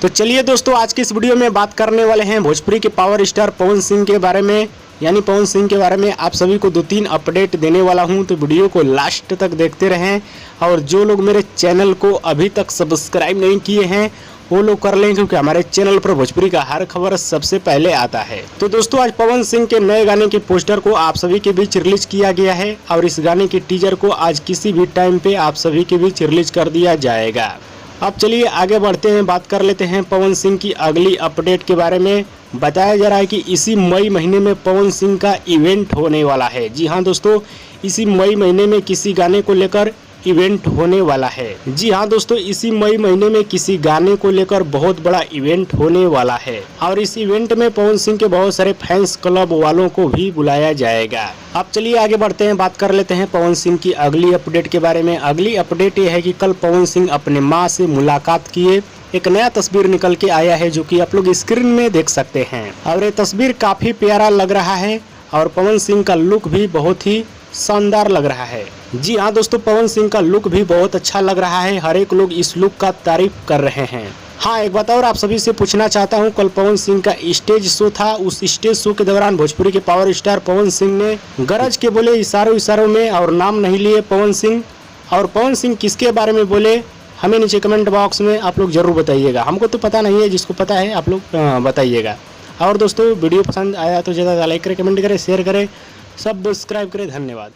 तो चलिए दोस्तों, आज की इस वीडियो में बात करने वाले हैं भोजपुरी के पावर स्टार पवन सिंह के बारे में। यानी पवन सिंह के बारे में आप सभी को 2-3 अपडेट देने वाला हूं, तो वीडियो को लास्ट तक देखते रहें। और जो लोग मेरे चैनल को अभी तक सब्सक्राइब नहीं किए हैं वो लोग कर लें, क्योंकि हमारे चैनल पर भोजपुरी का हर खबर सबसे पहले आता है। तो दोस्तों, आज पवन सिंह के नए गाने के पोस्टर को आप सभी के बीच रिलीज किया गया है और इस गाने के टीजर को आज किसी भी टाइम पे आप सभी के बीच रिलीज कर दिया जाएगा। अब चलिए आगे बढ़ते हैं, बात कर लेते हैं पवन सिंह की अगली अपडेट के बारे में। बताया जा रहा है कि इसी मई महीने में पवन सिंह का इवेंट होने वाला है। जी हाँ दोस्तों, इसी मई महीने में किसी गाने को लेकर इवेंट होने वाला है। जी हाँ दोस्तों, इसी मई महीने में किसी गाने को लेकर बहुत बड़ा इवेंट होने वाला है और इस इवेंट में पवन सिंह के बहुत सारे फैंस क्लब वालों को भी बुलाया जाएगा। अब चलिए आगे बढ़ते हैं, बात कर लेते हैं पवन सिंह की अगली अपडेट के बारे में। अगली अपडेट ये है कि कल पवन सिंह अपने माँ से मुलाकात किए। एक नया तस्वीर निकल के आया है जो कि आप लोग स्क्रीन में देख सकते हैं और ये तस्वीर काफी प्यारा लग रहा है और पवन सिंह का लुक भी बहुत ही शानदार लग रहा है। जी हाँ दोस्तों, पवन सिंह का लुक भी बहुत अच्छा लग रहा है। हर एक लोग इस लुक का तारीफ कर रहे हैं। हाँ, एक बात और आप सभी से पूछना चाहता हूँ, कल पवन सिंह का स्टेज शो था। उस स्टेज शो के दौरान भोजपुरी के पावर स्टार पवन सिंह ने गरज के बोले इशारों में और नाम नहीं लिए पवन सिंह। और पवन सिंह किसके बारे में बोले हमें नीचे कमेंट बॉक्स में आप लोग जरूर बताइएगा। हमको तो पता नहीं है, जिसको पता है आप लोग बताइएगा। और दोस्तों, वीडियो पसंद आया तो ज़्यादा लाइक करें, कमेंट करें, शेयर करें, सब्सक्राइब करें। धन्यवाद।